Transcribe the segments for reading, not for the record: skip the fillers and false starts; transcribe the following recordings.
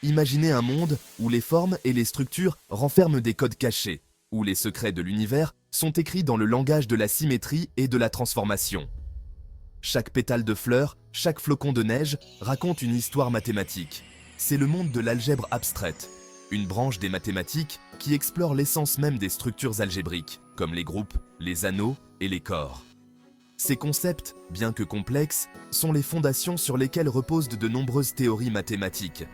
Imaginez un monde où les formes et les structures renferment des codes cachés, où les secrets de l'univers sont écrits dans le langage de la symétrie et de la transformation. Chaque pétale de fleur, chaque flocon de neige raconte une histoire mathématique. C'est le monde de l'algèbre abstraite, une branche des mathématiques qui explore l'essence même des structures algébriques, comme les groupes, les anneaux et les corps. Ces concepts, bien que complexes, sont les fondations sur lesquelles reposent de nombreuses théories mathématiques.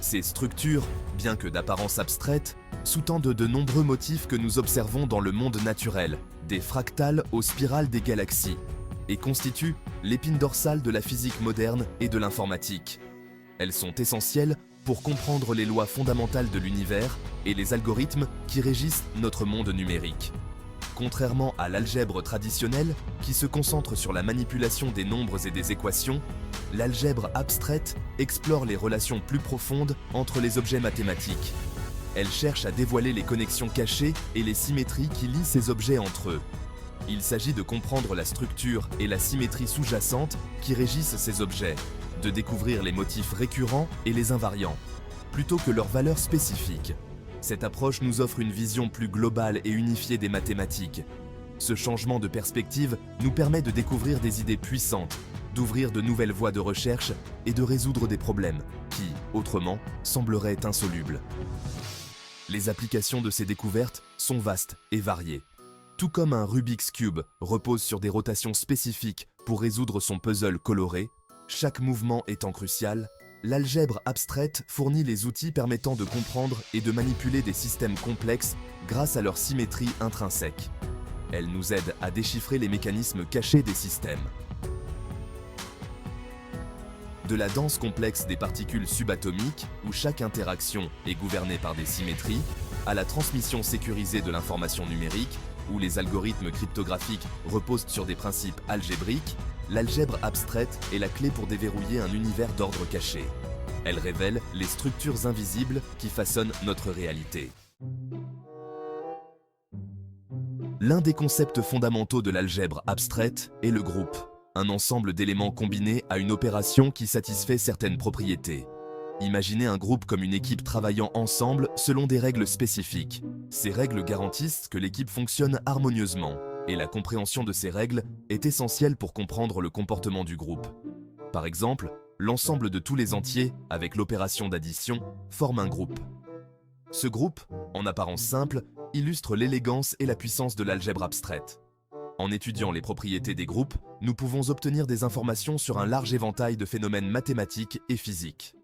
Ces structures, bien que d'apparence abstraite, sous-tendent de nombreux motifs que nous observons dans le monde naturel, des fractales aux spirales des galaxies, et constituent l'épine dorsale de la physique moderne et de l'informatique. Elles sont essentielles pour comprendre les lois fondamentales de l'univers et les algorithmes qui régissent notre monde numérique. Contrairement à l'algèbre traditionnelle, qui se concentre sur la manipulation des nombres et des équations, l'algèbre abstraite explore les relations plus profondes entre les objets mathématiques. Elle cherche à dévoiler les connexions cachées et les symétries qui lient ces objets entre eux. Il s'agit de comprendre la structure et la symétrie sous-jacente qui régissent ces objets, de découvrir les motifs récurrents et les invariants, plutôt que leurs valeurs spécifiques. Cette approche nous offre une vision plus globale et unifiée des mathématiques. Ce changement de perspective nous permet de découvrir des idées puissantes, d'ouvrir de nouvelles voies de recherche et de résoudre des problèmes qui, autrement, sembleraient insolubles. Les applications de ces découvertes sont vastes et variées. Tout comme un Rubik's Cube repose sur des rotations spécifiques pour résoudre son puzzle coloré, chaque mouvement étant crucial, l'algèbre abstraite fournit les outils permettant de comprendre et de manipuler des systèmes complexes grâce à leur symétrie intrinsèque. Elle nous aide à déchiffrer les mécanismes cachés des systèmes. De la danse complexe des particules subatomiques, où chaque interaction est gouvernée par des symétries, à la transmission sécurisée de l'information numérique, où les algorithmes cryptographiques reposent sur des principes algébriques, l'algèbre abstraite est la clé pour déverrouiller un univers d'ordre caché. Elle révèle les structures invisibles qui façonnent notre réalité. L'un des concepts fondamentaux de l'algèbre abstraite est le groupe, un ensemble d'éléments combinés à une opération qui satisfait certaines propriétés. Imaginez un groupe comme une équipe travaillant ensemble selon des règles spécifiques. Ces règles garantissent que l'équipe fonctionne harmonieusement, et la compréhension de ces règles est essentielle pour comprendre le comportement du groupe. Par exemple, l'ensemble de tous les entiers, avec l'opération d'addition, forme un groupe. Ce groupe, en apparence simple, illustre l'élégance et la puissance de l'algèbre abstraite. En étudiant les propriétés des groupes, nous pouvons obtenir des informations sur un large éventail de phénomènes mathématiques et physiques.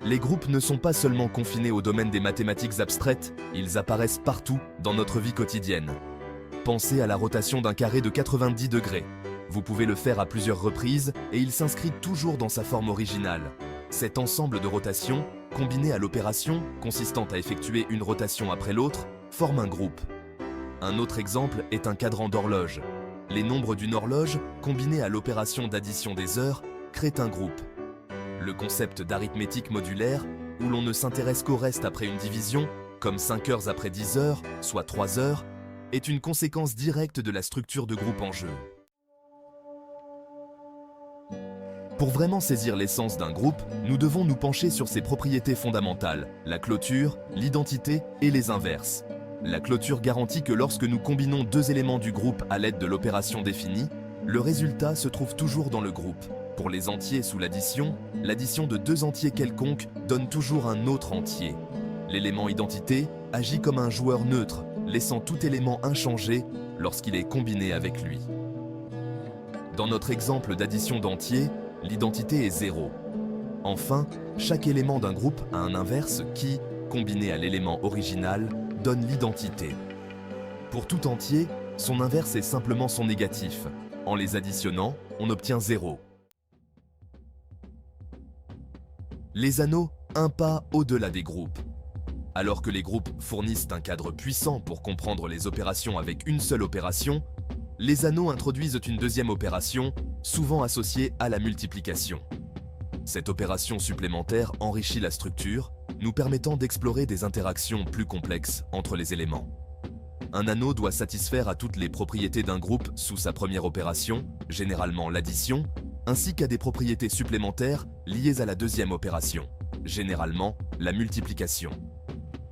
Les groupes ne sont pas seulement confinés au domaine des mathématiques abstraites, ils apparaissent partout dans notre vie quotidienne. Pensez à la rotation d'un carré de 90 degrés. Vous pouvez le faire à plusieurs reprises et il s'inscrit toujours dans sa forme originale. Cet ensemble de rotations, combiné à l'opération, consistant à effectuer une rotation après l'autre, forme un groupe. Un autre exemple est un cadran d'horloge. Les nombres d'une horloge, combinés à l'opération d'addition des heures, créent un groupe. Le concept d'arithmétique modulaire, où l'on ne s'intéresse qu'au reste après une division, comme 5 heures après 10 heures, soit 3 heures, est une conséquence directe de la structure de groupe en jeu. Pour vraiment saisir l'essence d'un groupe, nous devons nous pencher sur ses propriétés fondamentales, la clôture, l'identité et les inverses. La clôture garantit que lorsque nous combinons deux éléments du groupe à l'aide de l'opération définie, le résultat se trouve toujours dans le groupe. Pour les entiers sous l'addition de deux entiers quelconques donne toujours un autre entier. L'élément identité agit comme un joueur neutre, laissant tout élément inchangé lorsqu'il est combiné avec lui. Dans notre exemple d'addition d'entiers, l'identité est 0. Enfin, chaque élément d'un groupe a un inverse qui, combiné à l'élément original, donne l'identité. Pour tout entier, son inverse est simplement son négatif. En les additionnant, on obtient 0. Les anneaux, un pas au-delà des groupes. Alors que les groupes fournissent un cadre puissant pour comprendre les opérations avec une seule opération, les anneaux introduisent une deuxième opération, souvent associée à la multiplication. Cette opération supplémentaire enrichit la structure, nous permettant d'explorer des interactions plus complexes entre les éléments. Un anneau doit satisfaire à toutes les propriétés d'un groupe sous sa première opération, généralement l'addition, ainsi qu'à des propriétés supplémentaires liées à la deuxième opération, généralement la multiplication.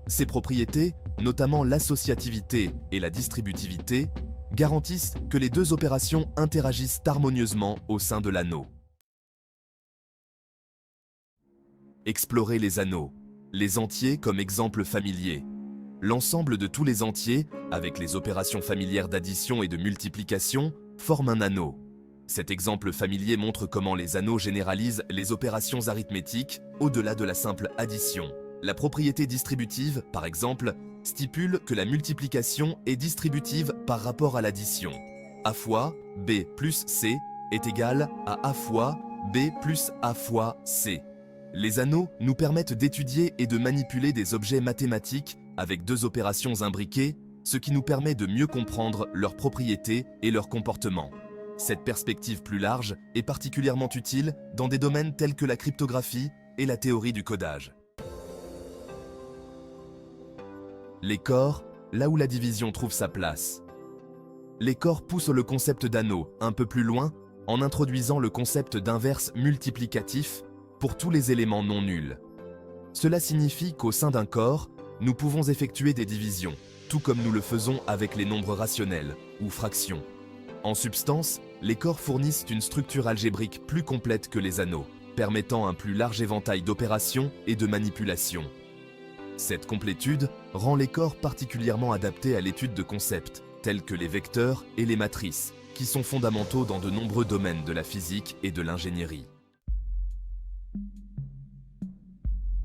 Ces propriétés, notamment l'associativité et la distributivité, garantissent que les deux opérations interagissent harmonieusement au sein de l'anneau. Explorer les anneaux, les entiers comme exemple familier. L'ensemble de tous les entiers, avec les opérations familières d'addition et de multiplication, forment un anneau. Cet exemple familier montre comment les anneaux généralisent les opérations arithmétiques au-delà de la simple addition. La propriété distributive, par exemple, stipule que la multiplication est distributive par rapport à l'addition. A fois B plus C est égal à A fois B plus A fois C. Les anneaux nous permettent d'étudier et de manipuler des objets mathématiques avec deux opérations imbriquées, ce qui nous permet de mieux comprendre leurs propriétés et leur comportement. Cette perspective plus large est particulièrement utile dans des domaines tels que la cryptographie et la théorie du codage. Les corps, là où la division trouve sa place. Les corps poussent le concept d'anneau un peu plus loin en introduisant le concept d'inverse multiplicatif pour tous les éléments non nuls. Cela signifie qu'au sein d'un corps, nous pouvons effectuer des divisions, tout comme nous le faisons avec les nombres rationnels ou fractions. En substance, les corps fournissent une structure algébrique plus complète que les anneaux, permettant un plus large éventail d'opérations et de manipulations. Cette complétude rend les corps particulièrement adaptés à l'étude de concepts, tels que les vecteurs et les matrices, qui sont fondamentaux dans de nombreux domaines de la physique et de l'ingénierie.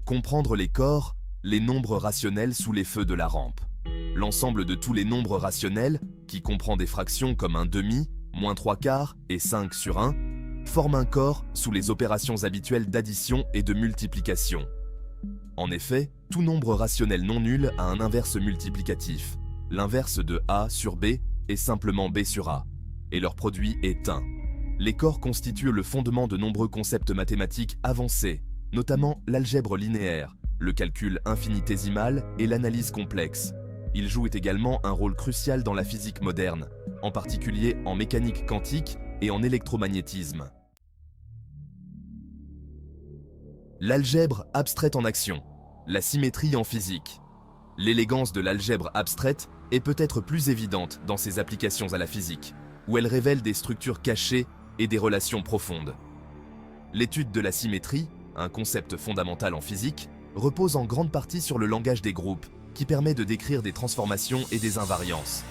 Comprendre les corps, les nombres rationnels sous les feux de la rampe. L'ensemble de tous les nombres rationnels, qui comprend des fractions comme un demi, moins 3/4 et 5 sur 1, forme un corps sous les opérations habituelles d'addition et de multiplication. En effet, tout nombre rationnel non nul a un inverse multiplicatif. L'inverse de A sur B est simplement B sur A, et leur produit est 1. Les corps constituent le fondement de nombreux concepts mathématiques avancés, notamment l'algèbre linéaire, le calcul infinitésimal et l'analyse complexe. Ils jouent également un rôle crucial dans la physique moderne, en particulier en mécanique quantique et en électromagnétisme. L'algèbre abstraite en action, la symétrie en physique. L'élégance de l'algèbre abstraite est peut-être plus évidente dans ses applications à la physique, où elle révèle des structures cachées et des relations profondes. L'étude de la symétrie, un concept fondamental en physique, repose en grande partie sur le langage des groupes, qui permet de décrire des transformations et des invariances.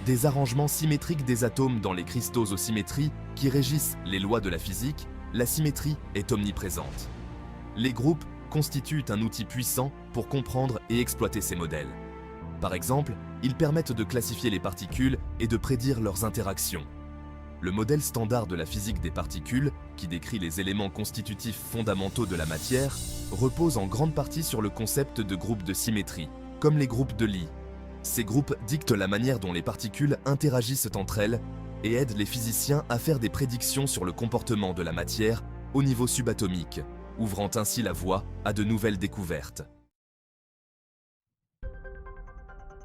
Des arrangements symétriques des atomes dans les cristaux aux symétries qui régissent les lois de la physique, la symétrie est omniprésente. Les groupes constituent un outil puissant pour comprendre et exploiter ces modèles. Par exemple, ils permettent de classifier les particules et de prédire leurs interactions. Le modèle standard de la physique des particules, qui décrit les éléments constitutifs fondamentaux de la matière, repose en grande partie sur le concept de groupes de symétrie, comme les groupes de Lie. Ces groupes dictent la manière dont les particules interagissent entre elles et aident les physiciens à faire des prédictions sur le comportement de la matière au niveau subatomique, ouvrant ainsi la voie à de nouvelles découvertes.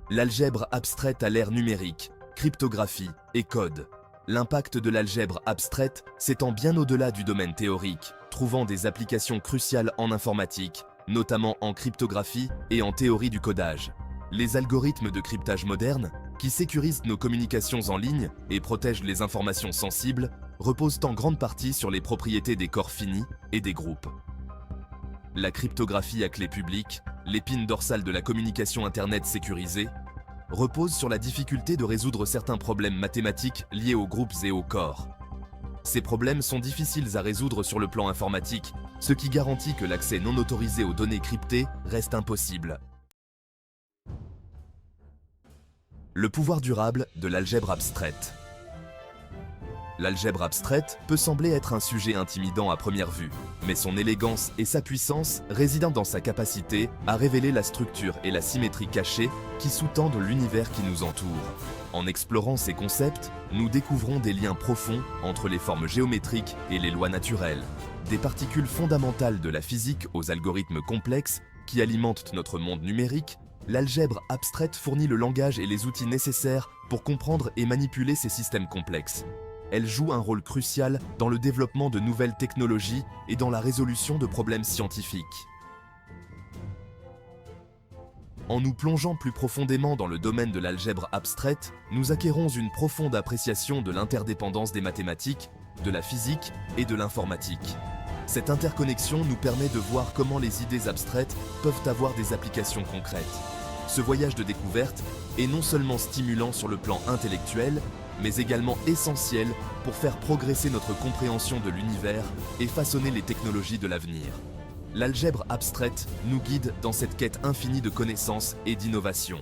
L'algèbre abstraite à l'ère numérique, cryptographie et code. L'impact de l'algèbre abstraite s'étend bien au-delà du domaine théorique, trouvant des applications cruciales en informatique, notamment en cryptographie et en théorie du codage. Les algorithmes de cryptage modernes, qui sécurisent nos communications en ligne et protègent les informations sensibles, reposent en grande partie sur les propriétés des corps finis et des groupes. La cryptographie à clé publique, l'épine dorsale de la communication Internet sécurisée, repose sur la difficulté de résoudre certains problèmes mathématiques liés aux groupes et aux corps. Ces problèmes sont difficiles à résoudre sur le plan informatique, ce qui garantit que l'accès non autorisé aux données cryptées reste impossible. Le pouvoir durable de l'algèbre abstraite. L'algèbre abstraite peut sembler être un sujet intimidant à première vue, mais son élégance et sa puissance résident dans sa capacité à révéler la structure et la symétrie cachée qui sous-tendent l'univers qui nous entoure. En explorant ces concepts, nous découvrons des liens profonds entre les formes géométriques et les lois naturelles, des particules fondamentales de la physique aux algorithmes complexes qui alimentent notre monde numérique. L'algèbre abstraite fournit le langage et les outils nécessaires pour comprendre et manipuler ces systèmes complexes. elle joue un rôle crucial dans le développement de nouvelles technologies et dans la résolution de problèmes scientifiques. En nous plongeant plus profondément dans le domaine de l'algèbre abstraite, nous acquérons une profonde appréciation de l'interdépendance des mathématiques, de la physique et de l'informatique. Cette interconnexion nous permet de voir comment les idées abstraites peuvent avoir des applications concrètes. Ce voyage de découverte est non seulement stimulant sur le plan intellectuel, mais également essentiel pour faire progresser notre compréhension de l'univers et façonner les technologies de l'avenir. L'algèbre abstraite nous guide dans cette quête infinie de connaissances et d'innovation.